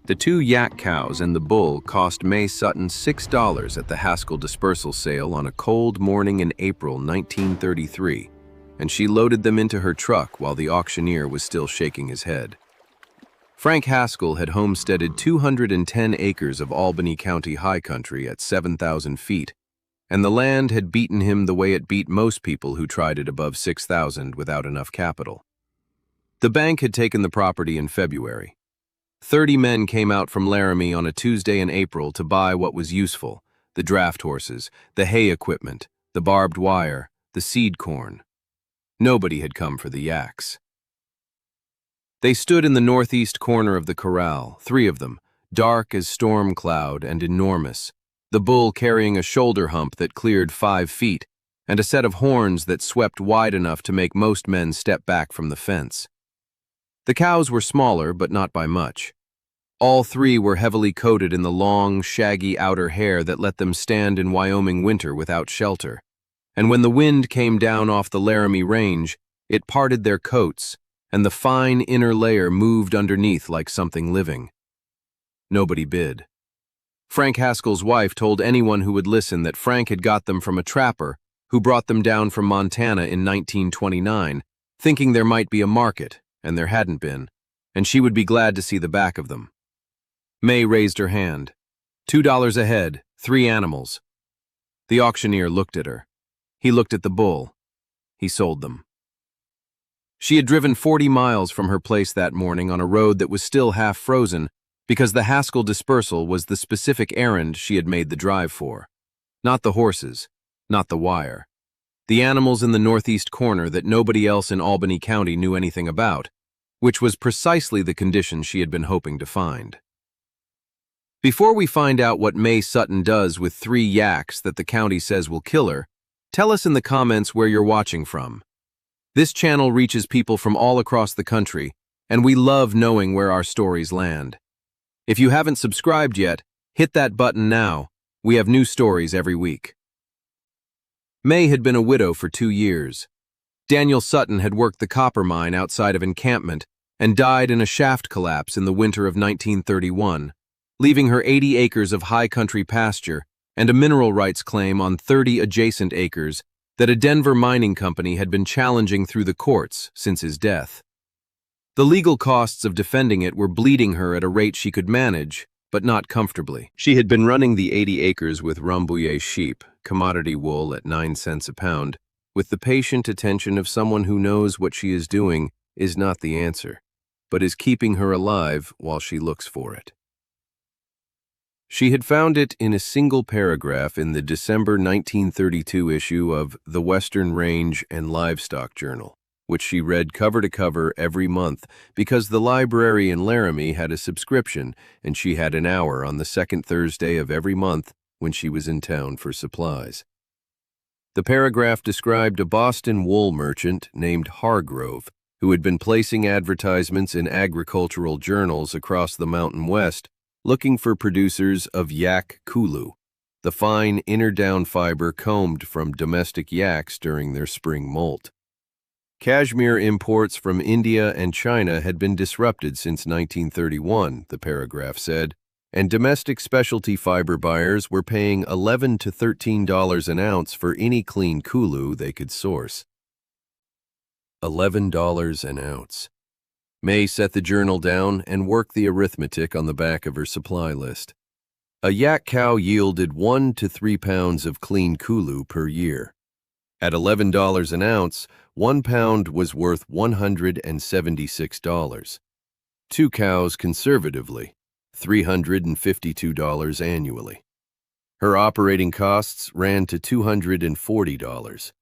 The two yak cows and the bull cost Mae Sutton $6 at the Haskell dispersal sale on a cold morning in April 1933, and she loaded them into her truck while the auctioneer was still shaking his head. Frank Haskell had homesteaded 210 acres of Albany County high country at 7,000 feet, and the land had beaten him the way it beat most people who tried it above 6,000 without enough capital. The bank had taken the property in February. 30 men came out from Laramie on a Tuesday in April to buy what was useful: the draft horses, the hay equipment, the barbed wire, the seed corn. Nobody had come for the yaks. They stood in the northeast corner of the corral, three of them, dark as storm cloud and enormous, the bull carrying a shoulder hump that cleared 5 feet and a set of horns that swept wide enough to make most men step back from the fence. The cows were smaller, but not by much. All three were heavily coated in the long, shaggy outer hair that let them stand in Wyoming winter without shelter. And when the wind came down off the Laramie Range, it parted their coats, and the fine inner layer moved underneath like something living. Nobody bid. Frank Haskell's wife told anyone who would listen that Frank had got them from a trapper who brought them down from Montana in 1929, thinking there might be a market, and there hadn't been, and she would be glad to see the back of them. Mae raised her hand. $2 a head, 3 animals. The auctioneer looked at her. He looked at the bull. He sold them. She had driven 40 miles from her place that morning on a road that was still half frozen because the Haskell dispersal was the specific errand she had made the drive for. Not the horses, not the wire. The animals in the northeast corner that nobody else in Albany County knew anything about, which was precisely the condition she had been hoping to find. Before we find out what Mae Sutton does with 3 yaks that the county says will kill her, tell us in the comments where you're watching from. This channel reaches people from all across the country, and we love knowing where our stories land. If you haven't subscribed yet, hit that button now. We have new stories every week. Mae had been a widow for 2 years. Daniel Sutton had worked the copper mine outside of Encampment and died in a shaft collapse in the winter of 1931, leaving her 80 acres of high country pasture and a mineral rights claim on 30 adjacent acres that a Denver mining company had been challenging through the courts since his death. The legal costs of defending it were bleeding her at a rate she could manage, but not comfortably. She had been running the 80 acres with Rambouillet sheep, commodity wool at 9 cents a pound, with the patient attention of someone who knows what she is doing is not the answer, but is keeping her alive while she looks for it. She had found it in a single paragraph in the December 1932 issue of The Western Range and Livestock Journal, which she read cover to cover every month because the library in Laramie had a subscription and she had an hour on the second Thursday of every month when she was in town for supplies. The paragraph described a Boston wool merchant named Hargrove who had been placing advertisements in agricultural journals across the Mountain West looking for producers of yak Khullu, the fine inner down fiber combed from domestic yaks during their spring molt. Cashmere imports from India and China had been disrupted since 1931, the paragraph said, and domestic specialty fiber buyers were paying $11 to $13 an ounce for any clean Khullu they could source. $11 an ounce. Mae set the journal down and worked the arithmetic on the back of her supply list. A yak cow yielded 1 to 3 pounds of clean Khullu per year. At $11 an ounce, 1 pound was worth $176. 2 cows conservatively, $352 annually. Her operating costs ran to $240.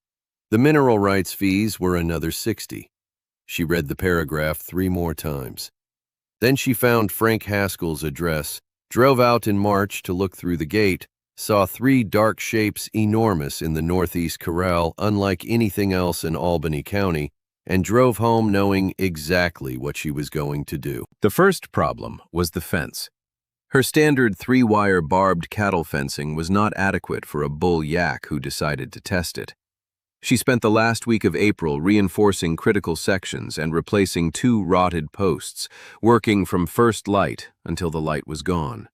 The mineral rights fees were another $60. She read the paragraph 3 more times. Then she found Frank Haskell's address, drove out in March to look through the gate, saw 3 dark shapes enormous in the northeast corral, unlike anything else in Albany County, and drove home knowing exactly what she was going to do. The first problem was the fence. Her standard 3-wire barbed cattle fencing was not adequate for a bull yak who decided to test it. She spent the last week of April reinforcing critical sections and replacing 2 rotted posts, working from first light until the light was gone.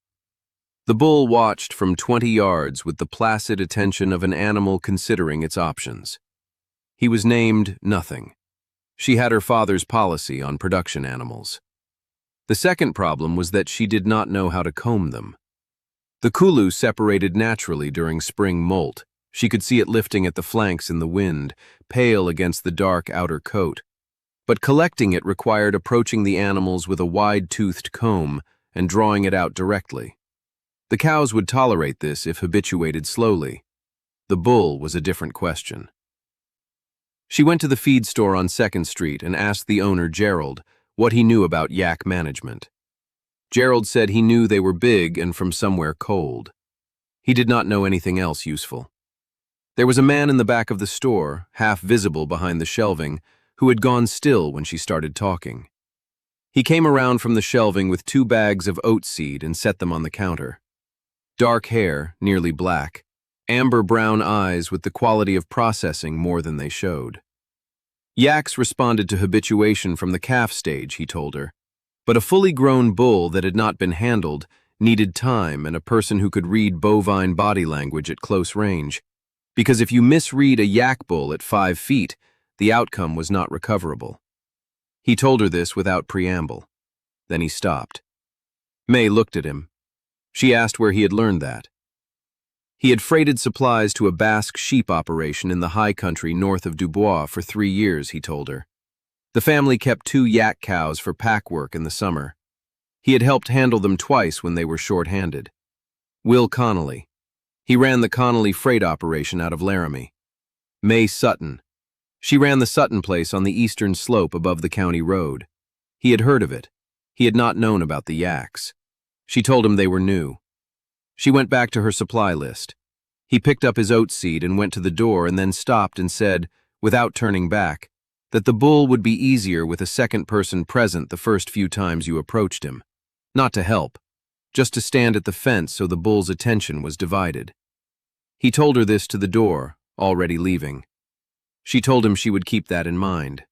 The bull watched from 20 yards with the placid attention of an animal considering its options. He was named Nothing. She had her father's policy on production animals. The second problem was that she did not know how to comb them. The Khullu separated naturally during spring molt. She could see it lifting at the flanks in the wind, pale against the dark outer coat. But collecting it required approaching the animals with a wide-toothed comb and drawing it out directly. The cows would tolerate this if habituated slowly. The bull was a different question. She went to the feed store on 2nd Street and asked the owner, Gerald, what he knew about yak management. Gerald said he knew they were big and from somewhere cold. He did not know anything else useful. There was a man in the back of the store, half visible behind the shelving, who had gone still when she started talking. He came around from the shelving with 2 bags of oat seed and set them on the counter. Dark hair, nearly black, amber-brown eyes with the quality of processing more than they showed. Yaks responded to habituation from the calf stage, he told her, but a fully grown bull that had not been handled needed time and a person who could read bovine body language at close range, because if you misread a yak bull at 5 feet, the outcome was not recoverable. He told her this without preamble. Then he stopped. Mae looked at him. She asked where he had learned that. He had freighted supplies to a Basque sheep operation in the high country north of Dubois for 3 years, he told her. The family kept 2 yak cows for pack work in the summer. He had helped handle them twice when they were short-handed. Will Connolly. He ran the Connolly freight operation out of Laramie. Mae Sutton. She ran the Sutton place on the eastern slope above the county road. He had heard of it. He had not known about the yaks. She told him they were new. She went back to her supply list. He picked up his oat seed and went to the door and then stopped and said, without turning back, that the bull would be easier with a second person present the first few times you approached him. Not to help, just to stand at the fence so the bull's attention was divided. He told her this to the door, already leaving. She told him she would keep that in mind.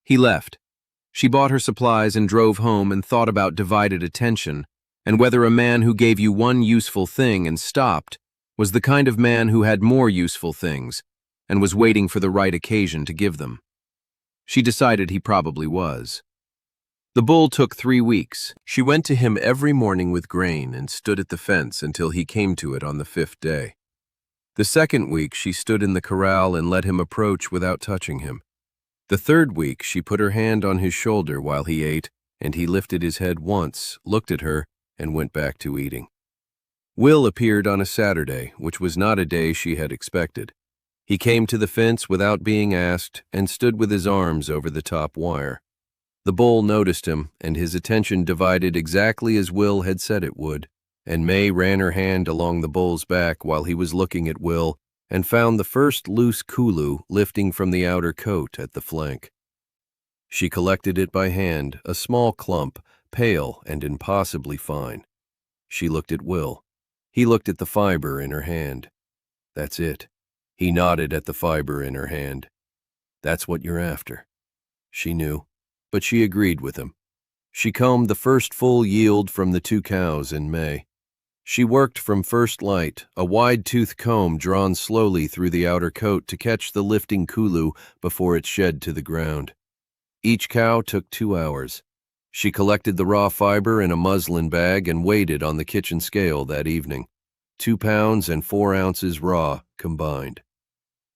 He left. She bought her supplies and drove home and thought about divided attention and whether a man who gave you one useful thing and stopped was the kind of man who had more useful things and was waiting for the right occasion to give them. She decided he probably was. The bull took 3 weeks. She went to him every morning with grain and stood at the fence until he came to it on the 5th day. The 2nd week she stood in the corral and let him approach without touching him. The 3rd week she put her hand on his shoulder while he ate, and he lifted his head once, looked at her, and went back to eating. Will appeared on a Saturday, which was not a day she had expected. He came to the fence without being asked and stood with his arms over the top wire. The bull noticed him, and his attention divided exactly as Will had said it would, and Mae ran her hand along the bull's back while he was looking at Will and found the first loose Khullu lifting from the outer coat at the flank. She collected it by hand, a small clump, pale and impossibly fine. She looked at Will. He looked at the fiber in her hand. That's it. He nodded at the fiber in her hand. That's what you're after. She knew, but she agreed with him. She combed the first full yield from the 2 cows in May. She worked from first light, a wide-toothed comb drawn slowly through the outer coat to catch the lifting Khullu before it shed to the ground. Each cow took 2 hours. She collected the raw fiber in a muslin bag and weighed it on the kitchen scale that evening. 2 pounds and 4 ounces raw combined.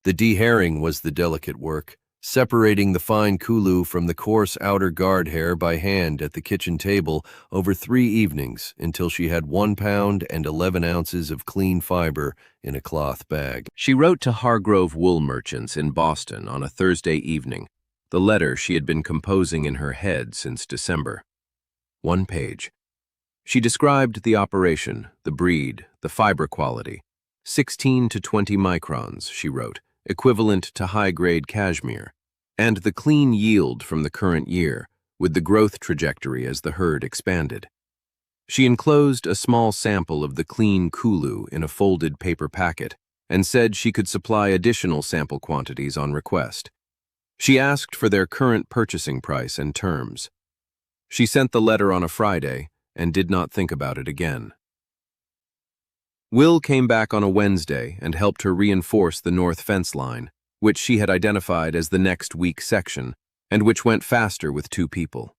The dehairing was the delicate work, separating the fine Khullu from the coarse outer guard hair by hand at the kitchen table over 3 evenings until she had 1 pound and 11 ounces of clean fiber in a cloth bag. She wrote to Hargrove Wool Merchants in Boston on a Thursday evening, the letter she had been composing in her head since December. 1 page. She described the operation, the breed, the fiber quality. 16 to 20 microns, she wrote, equivalent to high-grade cashmere, and the clean yield from the current year, with the growth trajectory as the herd expanded. She enclosed a small sample of the clean Khullu in a folded paper packet and said she could supply additional sample quantities on request. She asked for their current purchasing price and terms. She sent the letter on a Friday and did not think about it again. Will came back on a Wednesday and helped her reinforce the north fence line, which she had identified as the next weak section, and which went faster with 2 people.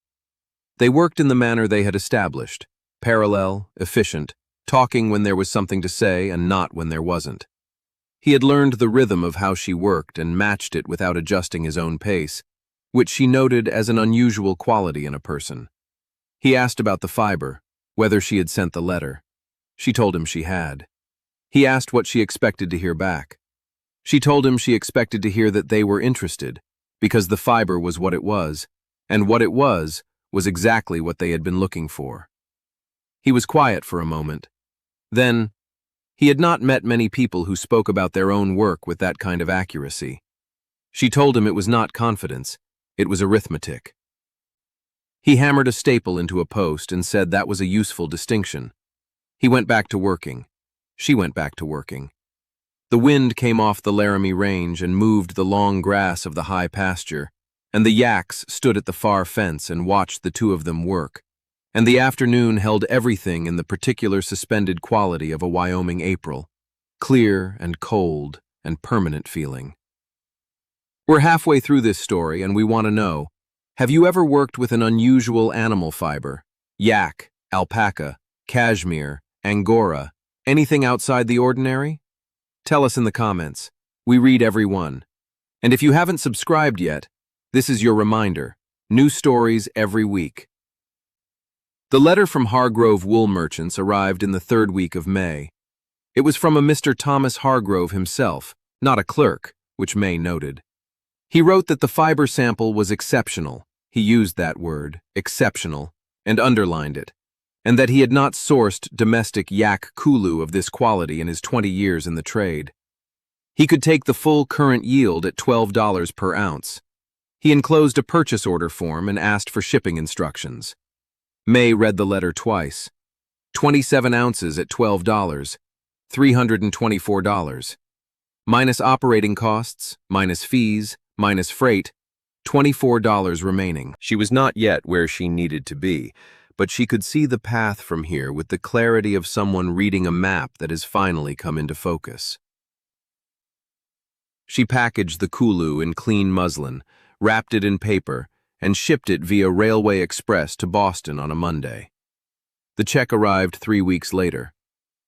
They worked in the manner they had established, parallel, efficient, talking when there was something to say and not when there wasn't. He had learned the rhythm of how she worked and matched it without adjusting his own pace, which she noted as an unusual quality in a person. He asked about the fiber, whether she had sent the letter. She told him she had. He asked what she expected to hear back. She told him she expected to hear that they were interested, because the fiber was what it was, and what it was exactly what they had been looking for. He was quiet for a moment. Then, he had not met many people who spoke about their own work with that kind of accuracy. She told him it was not confidence, it was arithmetic. He hammered a staple into a post and said that was a useful distinction. He went back to working. She went back to working. The wind came off the Laramie Range and moved the long grass of the high pasture, and the Yaks stood at the far fence and watched the 2 of them work, and the afternoon held everything in the particular suspended quality of a Wyoming April, clear and cold and permanent feeling. We're halfway through this story and we want to know, have you ever worked with an unusual animal fiber? Yak, alpaca, cashmere, angora, anything outside the ordinary? Tell us in the comments. We read every one. And if you haven't subscribed yet, this is your reminder. New stories every week. The letter from Hargrove Wool Merchants arrived in the 3rd week of May. It was from a Mr. Thomas Hargrove himself, not a clerk, which Mae noted. He wrote that the fiber sample was exceptional. He used that word, exceptional, and underlined it, and that he had not sourced domestic yak Khullu of this quality in his 20 years in the trade. He could take the full current yield at $12 per ounce. He enclosed a purchase order form and asked for shipping instructions. Mae read the letter twice. 27 ounces at $12, $324. Minus operating costs, minus fees, minus freight, $24 remaining. She was not yet where she needed to be, but she could see the path from here with the clarity of someone reading a map that has finally come into focus. She packaged the Khullu in clean muslin, wrapped it in paper, and shipped it via Railway Express to Boston on a Monday. The check arrived 3 weeks later.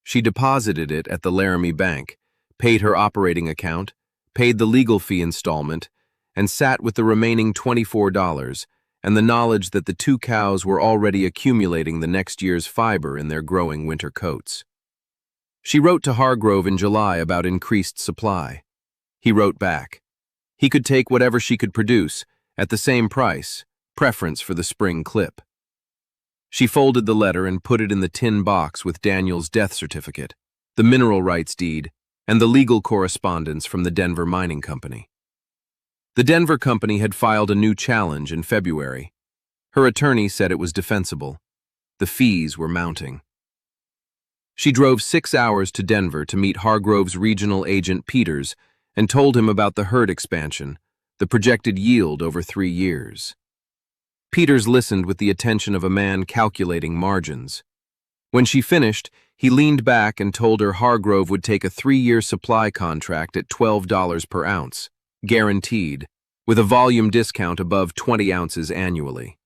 She deposited it at the Laramie Bank, paid her operating account, paid the legal fee installment, and sat with the remaining $24 and the knowledge that the 2 cows were already accumulating the next year's fiber in their growing winter coats. She wrote to Hargrove in July about increased supply. He wrote back. He could take whatever she could produce, at the same price, preference for the spring clip. She folded the letter and put it in the tin box with Daniel's death certificate, the mineral rights deed, and the legal correspondence from the Denver Mining Company. The Denver company had filed a new challenge in February. Her attorney said it was defensible. The fees were mounting. She drove 6 hours to Denver to meet Hargrove's regional agent Peters and told him about the herd expansion, the projected yield over 3 years. Peters listened with the attention of a man calculating margins. When she finished, he leaned back and told her Hargrove would take a 3-year supply contract at $12 per ounce, guaranteed, with a volume discount above 20 ounces annually.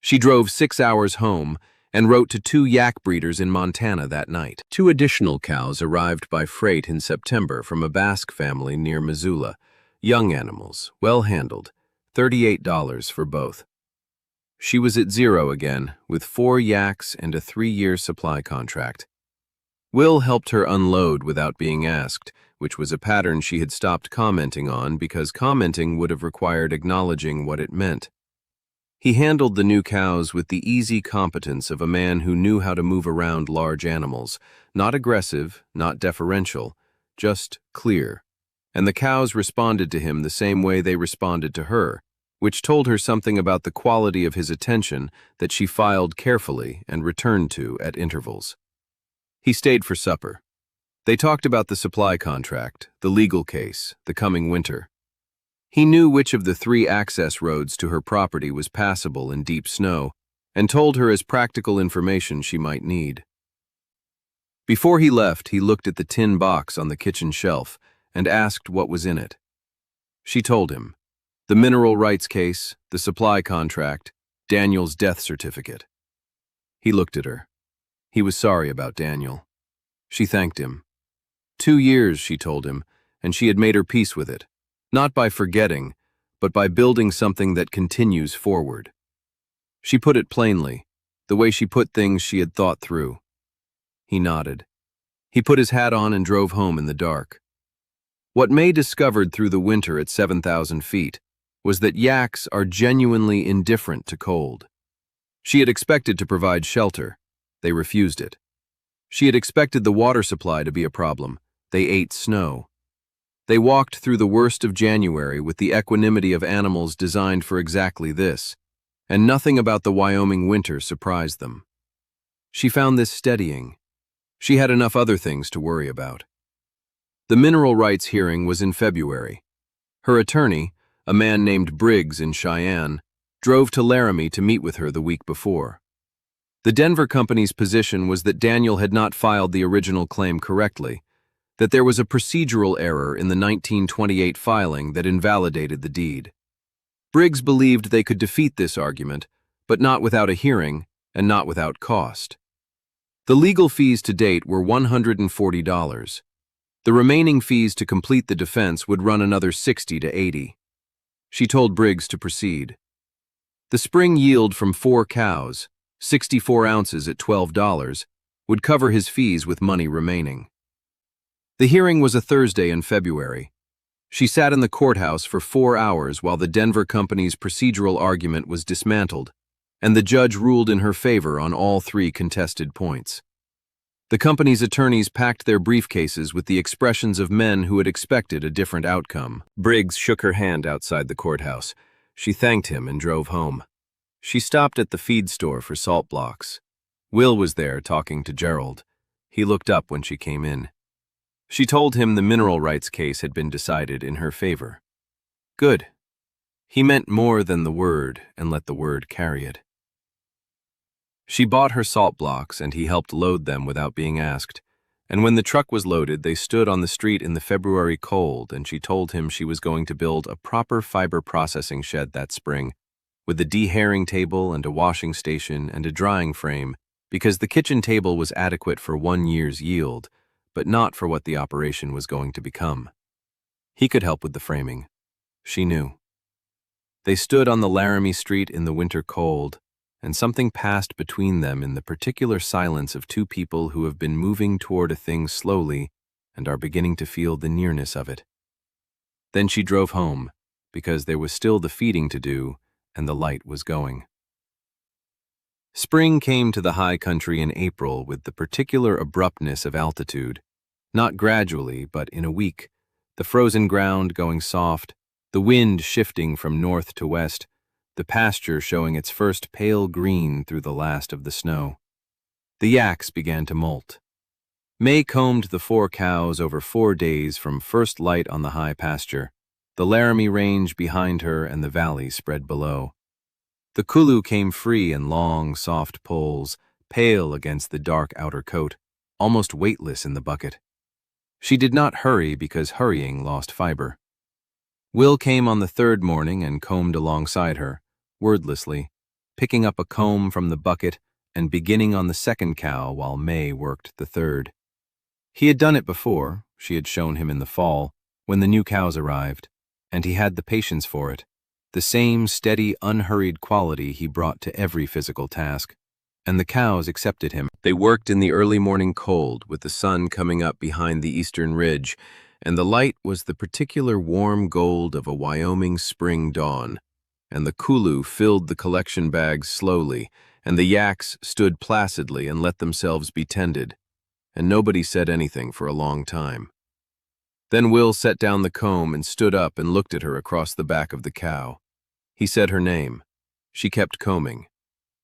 She drove 6 hours home and wrote to 2 yak breeders in Montana that night. 2 additional cows arrived by freight in September from a Basque family near Missoula. Young animals, well handled, $38 for both. She was at zero again, with 4 yaks and a 3-year supply contract. Will helped her unload without being asked, which was a pattern she had stopped commenting on because commenting would have required acknowledging what it meant. He handled the new cows with the easy competence of a man who knew how to move around large animals, not aggressive, not deferential, just clear. And the cows responded to him the same way they responded to her, which told her something about the quality of his attention that she filed carefully and returned to at intervals. He stayed for supper. They talked about the supply contract, the legal case, the coming winter. He knew which of the 3 access roads to her property was passable in deep snow, and told her as practical information she might need. Before he left, he looked at the tin box on the kitchen shelf and asked what was in it. She told him. The mineral rights case, the supply contract, Daniel's death certificate. He looked at her. He was sorry about Daniel. She thanked him. 2 years, she told him, and she had made her peace with it, not by forgetting, but by building something that continues forward. She put it plainly, the way she put things she had thought through. He nodded. He put his hat on and drove home in the dark. What Mae discovered through the winter at 7,000 feet was that yaks are genuinely indifferent to cold. She had expected to provide shelter. They refused it. She had expected the water supply to be a problem. They ate snow. They walked through the worst of January with the equanimity of animals designed for exactly this, and nothing about the Wyoming winter surprised them. She found this steadying. She had enough other things to worry about. The mineral rights hearing was in February. Her attorney, a man named Briggs in Cheyenne, drove to Laramie to meet with her the week before. The Denver company's position was that Daniel had not filed the original claim correctly, that there was a procedural error in the 1928 filing that invalidated the deed. Briggs believed they could defeat this argument, but not without a hearing and not without cost. The legal fees to date were $140. The remaining fees to complete the defense would run another $60 to $80. She told Briggs to proceed. The spring yield from 4 cows, 64 ounces at $12, would cover his fees with money remaining. The hearing was a Thursday in February. She sat in the courthouse for 4 hours while the Denver company's procedural argument was dismantled, and the judge ruled in her favor on all 3 contested points. The company's attorneys packed their briefcases with the expressions of men who had expected a different outcome. Briggs shook her hand outside the courthouse. She thanked him and drove home. She stopped at the feed store for salt blocks. Will was there talking to Gerald. He looked up when she came in. She told him the mineral rights case had been decided in her favor. Good. He meant more than the word and let the word carry it. She bought her salt blocks and he helped load them without being asked. And when the truck was loaded, they stood on the street in the February cold and she told him she was going to build a proper fiber processing shed that spring, with a dehairing table and a washing station and a drying frame, because the kitchen table was adequate for 1 year's yield, but not for what the operation was going to become. He could help with the framing. She knew. They stood on the Laramie Street in the winter cold, and something passed between them in the particular silence of 2 people who have been moving toward a thing slowly and are beginning to feel the nearness of it. Then she drove home, because there was still the feeding to do, and the light was going. Spring came to the high country in April with the particular abruptness of altitude, not gradually, but in a week, the frozen ground going soft, the wind shifting from north to west, the pasture showing its first pale green through the last of the snow. The yaks began to molt. Mae combed the 4 cows over 4 days from first light on the high pasture, the Laramie Range behind her and the valley spread below. The Khullu came free in long, soft poles, pale against the dark outer coat, almost weightless in the bucket. She did not hurry because hurrying lost fiber. Will came on the 3rd morning and combed alongside her, wordlessly, picking up a comb from the bucket and beginning on the 2nd cow while Mae worked the 3rd. He had done it before, she had shown him in the fall, when the new cows arrived, and he had the patience for it, the same steady, unhurried quality he brought to every physical task, and the cows accepted him. They worked in the early morning cold with the sun coming up behind the eastern ridge, and the light was the particular warm gold of a Wyoming spring dawn, and the Khullu filled the collection bags slowly, and the yaks stood placidly and let themselves be tended, and nobody said anything for a long time. Then Will set down the comb and stood up and looked at her across the back of the cow. He said her name. She kept combing.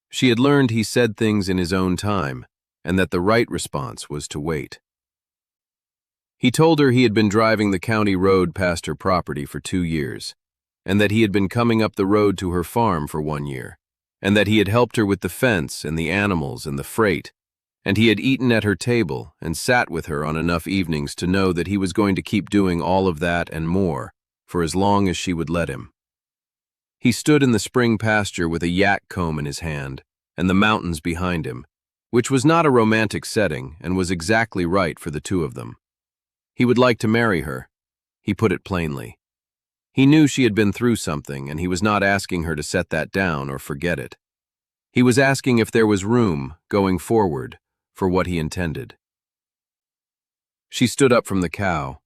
She had learned he said things in his own time, and that the right response was to wait. He told her he had been driving the county road past her property for 2 years, and that he had been coming up the road to her farm for 1 year, and that he had helped her with the fence and the animals and the freight, and he had eaten at her table and sat with her on enough evenings to know that he was going to keep doing all of that and more for as long as she would let him. He stood in the spring pasture with a yak comb in his hand and the mountains behind him, which was not a romantic setting and was exactly right for the two of them. He would like to marry her. He put it plainly. He knew she had been through something, and he was not asking her to set that down or forget it. He was asking if there was room, going forward, for what he intended. She stood up from the cow.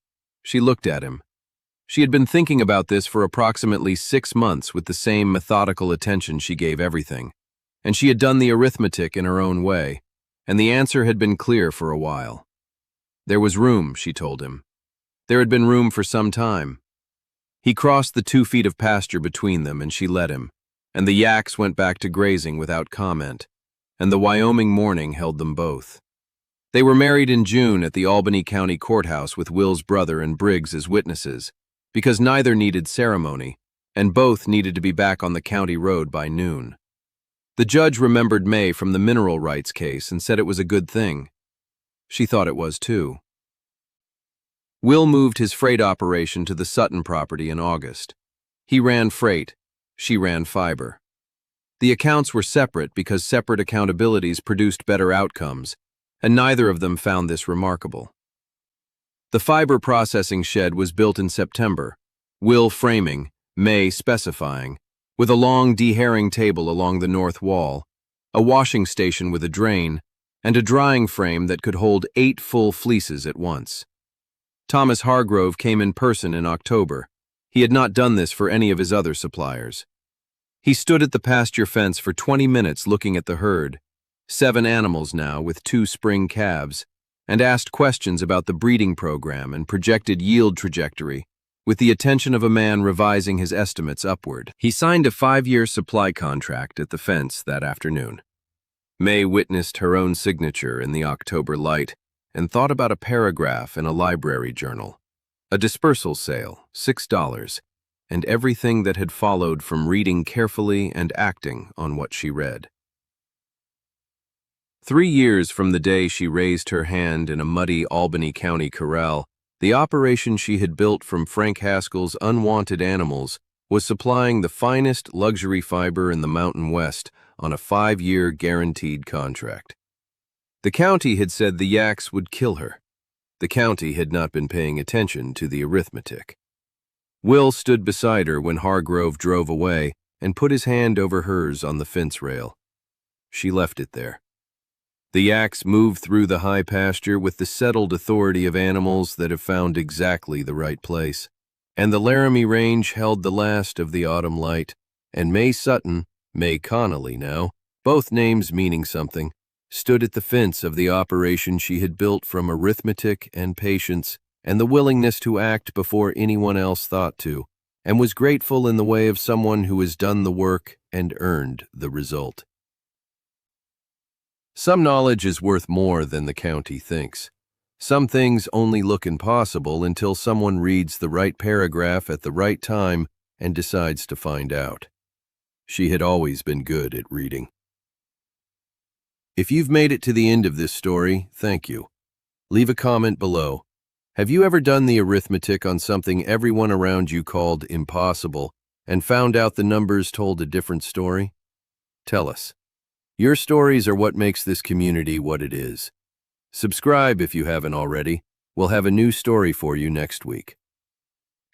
She looked at him. She had been thinking about this for approximately 6 months with the same methodical attention she gave everything, and she had done the arithmetic in her own way, and the answer had been clear for a while. There was room, she told him. There had been room for some time. He crossed the 2 feet of pasture between them, and she let him, and the yaks went back to grazing without comment, and the Wyoming morning held them both. They were married in June at the Albany County courthouse with Will's brother and Briggs as witnesses, because neither needed ceremony, and both needed to be back on the county road by noon. The judge remembered Mae from the mineral rights case and said it was a good thing. She thought it was too. Will moved his freight operation to the Sutton property in August. He ran freight, she ran fiber. The accounts were separate because separate accountabilities produced better outcomes, and neither of them found this remarkable. The fiber processing shed was built in September, Will framing, Mae specifying, with a long deherring table along the north wall, a washing station with a drain, and a drying frame that could hold 8 full fleeces at once. Thomas Hargrove came in person in October. He had not done this for any of his other suppliers. He stood at the pasture fence for 20 minutes looking at the herd, 7 animals now with 2 spring calves, and asked questions about the breeding program and projected yield trajectory, with the attention of a man revising his estimates upward. He signed a 5-year supply contract at the fence that afternoon. Mae witnessed her own signature in the October light and thought about a paragraph in a library journal, a dispersal sale, $6, and everything that had followed from reading carefully and acting on what she read. 3 years from the day she raised her hand in a muddy Albany County corral, the operation she had built from Frank Haskell's unwanted animals was supplying the finest luxury fiber in the Mountain West on a 5-year guaranteed contract. The county had said the yaks would kill her. The county had not been paying attention to the arithmetic. Will stood beside her when Hargrove drove away and put his hand over hers on the fence rail. She left it there. The yaks moved through the high pasture with the settled authority of animals that have found exactly the right place, and the Laramie Range held the last of the autumn light, and Mae Sutton, Mae Connolly now, both names meaning something, stood at the fence of the operation she had built from arithmetic and patience and the willingness to act before anyone else thought to, and was grateful in the way of someone who has done the work and earned the result. Some knowledge is worth more than the county thinks. Some things only look impossible until someone reads the right paragraph at the right time and decides to find out. She had always been good at reading. If you've made it to the end of this story, thank you. Leave a comment below. Have you ever done the arithmetic on something everyone around you called impossible and found out the numbers told a different story? Tell us. Your stories are what makes this community what it is. Subscribe if you haven't already. We'll have a new story for you next week. *****